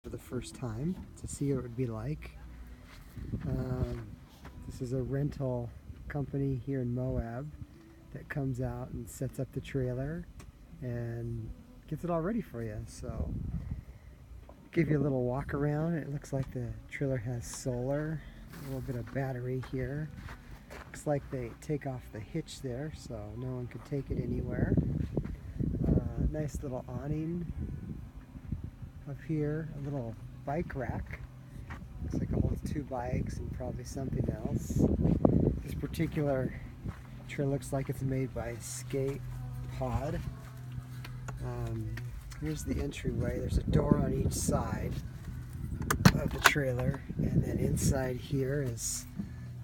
for the first time to see what it would be like. This is a rental company here in Moab that comes out and sets up the trailer and gets it all ready for you. So give you a little walk around. It looks like the trailer has solar, a little bit of battery here. Looks like they take off the hitch there so no one could take it anywhere. Nice little awning up here, a little bike rack. Looks like it holds 2 bikes and probably something else. This particular trailer looks like it's made by Escapod. Here's the entryway. There's a door on each side of the trailer, and then inside here is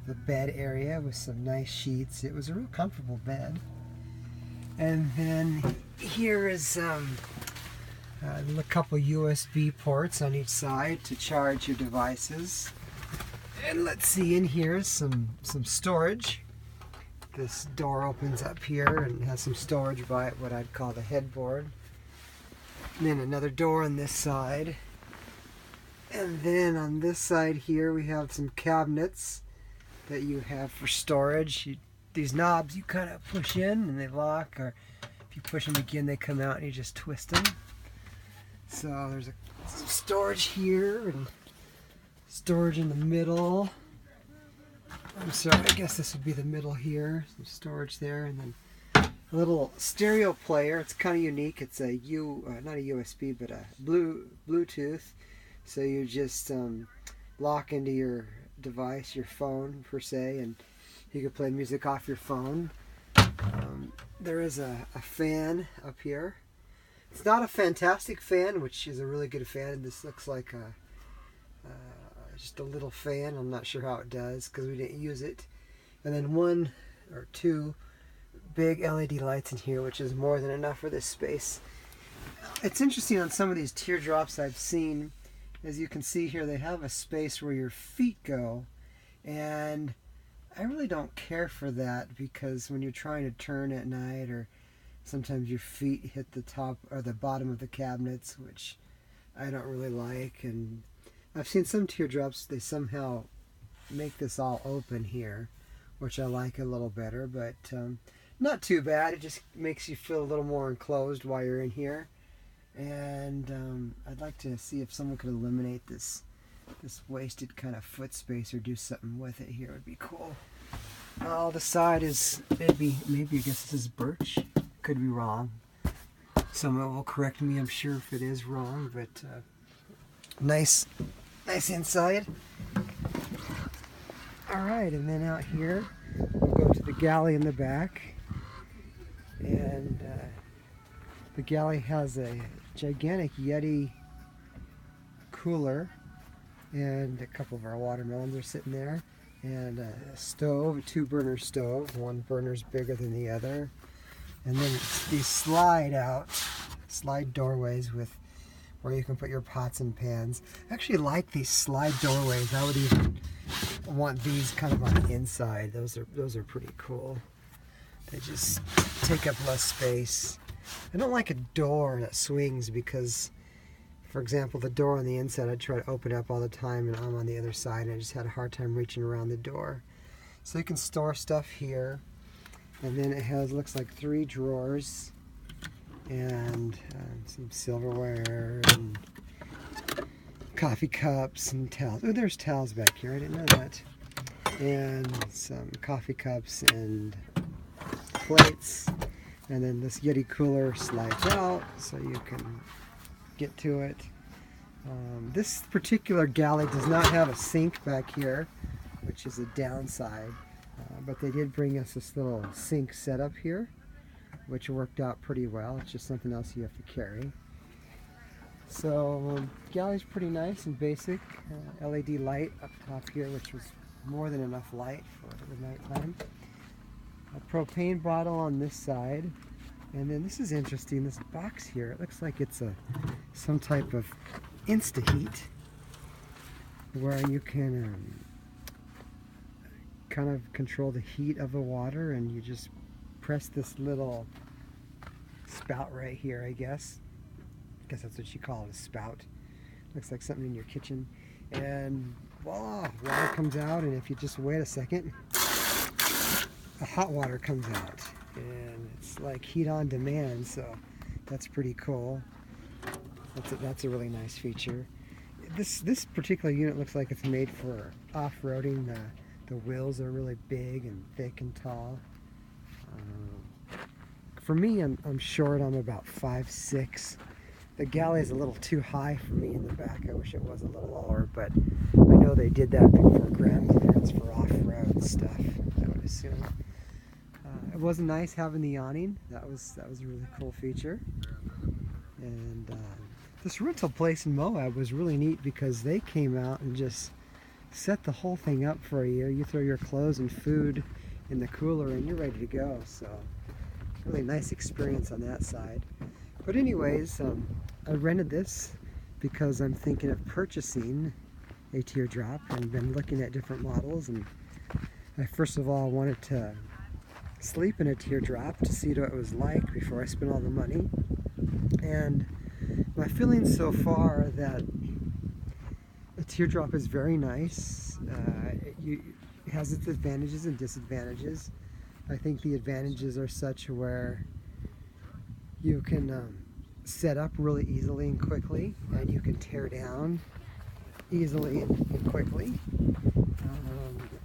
the bed area with some nice sheets. It was a real comfortable bed. And then here is a couple USB ports on each side to charge your devices. And let's see, in here is some storage. This door opens up here and has some storage by it, what I'd call the headboard. And then another door on this side. And then on this side here we have some cabinets that you have for storage. These knobs you kind of push in and they lock, or if you push them again they come out and you just twist them. So there's some storage here and storage in the middle. I'm sorry, I guess this would be the middle here. Some storage there, and then a little stereo player. It's kind of unique. It's a not a USB, but a Bluetooth. So you just lock into your device, your phone per se, and you can play music off your phone. There is a fan up here. It's not a fantastic fan, which is a really good fan. This looks like just a little fan. I'm not sure how it does because we didn't use it. And then 1 or 2 big LED lights in here, which is more than enough for this space. It's interesting on some of these teardrops I've seen, as you can see here, they have a space where your feet go, and I really don't care for that because when you're trying to turn at night, or sometimes your feet hit the top or the bottom of the cabinets, which I don't really like. And I've seen some teardrops, they somehow make this all open here, which I like a little better, but not too bad. It just makes you feel a little more enclosed while you're in here. And I'd like to see if someone could eliminate this wasted kind of foot space or do something with it here. It would be cool. The side is maybe I guess this is birch. Could be wrong. Someone will correct me, I'm sure, if it is wrong, but nice inside. Alright, and then out here we'll go to the galley in the back, and the galley has a gigantic Yeti cooler, and a couple of our watermelons are sitting there, and a stove, a 2-burner stove. One burner's bigger than the other. And then these slide doorways with where you can put your pots and pans. I actually like these slide doorways. I would even want these kind of on the inside. Those are pretty cool. They just take up less space. I don't like a door that swings because, for example, the door on the inside, I try to open up all the time, and I'm on the other side, and I just had a hard time reaching around the door. So you can store stuff here. And then it has, looks like 3 drawers and some silverware and coffee cups and towels. Oh, there's towels back here. I didn't know that. And some coffee cups and plates. And then this Yeti cooler slides out so you can get to it. This particular galley does not have a sink back here, which is a downside. But they did bring us this little sink setup here, which worked out pretty well. It's just something else you have to carry. So galley's pretty nice and basic. LED light up top here, which was more than enough light for the nighttime. A propane bottle on this side. And then this is interesting, this box here, it looks like it's some type of Insta-heat where you can kind of control the heat of the water, and you just press this little spout right here, I guess that's what you call it, a spout, Looks like something in your kitchen. And voila, water comes out, and if you just wait a second, the hot water comes out. And it's like heat on demand, so that's pretty cool. That's a really nice feature. This particular unit looks like it's made for off-roading. The wheels are really big and thick and tall. For me, I'm short. I'm about 5'6". The Galley is a little too high for me in the back. I wish it was a little lower, but I know they did that for ground clearance for off-road stuff, I would assume. It was nice having the awning. That was a really cool feature. And this rental place in Moab was really neat because they came out and just set the whole thing up for you. You throw your clothes and food in the cooler and you're ready to go. So really nice experience on that side. But anyways, I rented this because I'm thinking of purchasing a teardrop and been looking at different models. And I first of all wanted to sleep in a teardrop to see what it was like before I spent all the money. And my feelings so far are that a teardrop is very nice. It has its advantages and disadvantages. I think the advantages are such where you can set up really easily and quickly, and you can tear down easily and quickly.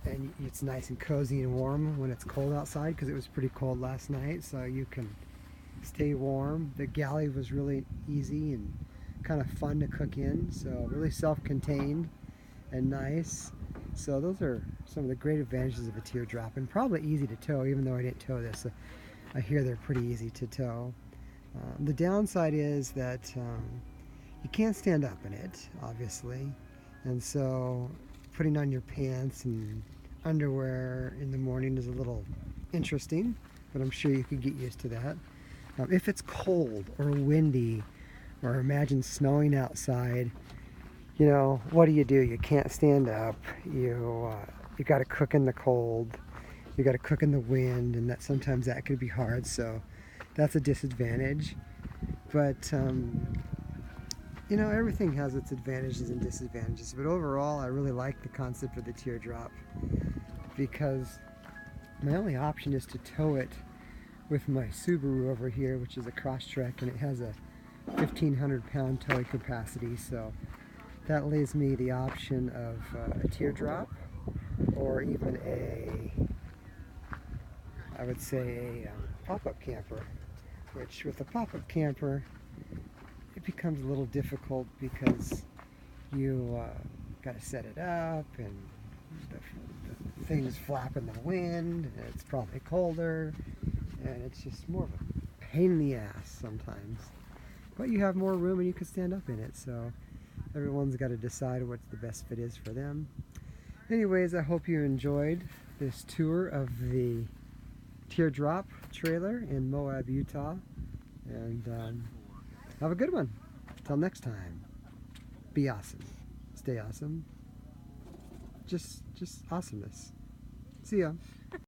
And it's nice and cozy and warm when it's cold outside, because it was pretty cold last night, so you can stay warm. The Galley was really easy and kind of fun to cook in, so really self-contained and nice. So those are some of the great advantages of a teardrop, and probably easy to tow, even though I didn't tow this. I hear they're pretty easy to tow. The downside is that you can't stand up in it, obviously, and so putting on your pants and underwear in the morning is a little interesting, but I'm sure you could get used to that. If it's cold or windy, or imagine snowing outside, you know, what do? You can't stand up. You got to cook in the cold. You got to cook in the wind, and sometimes that could be hard. So that's a disadvantage. But you know, everything has its advantages and disadvantages. But overall, I really like the concept of the teardrop, because my only option is to tow it with my Subaru over here, which is a Crosstrek, and it has a 1,500 pound towing capacity. So that leaves me the option of a teardrop, or even I would say a pop-up camper, which with a pop-up camper, it becomes a little difficult because you got to set it up, and the things flap in the wind, and it's probably colder, and it's just more of a pain in the ass sometimes. But you have more room and you can stand up in it, so everyone's got to decide what the best fit is for them. Anyways, I hope you enjoyed this tour of the Teardrop trailer in Moab, Utah, and have a good one. Till next time, be awesome, stay awesome, just awesomeness. See ya.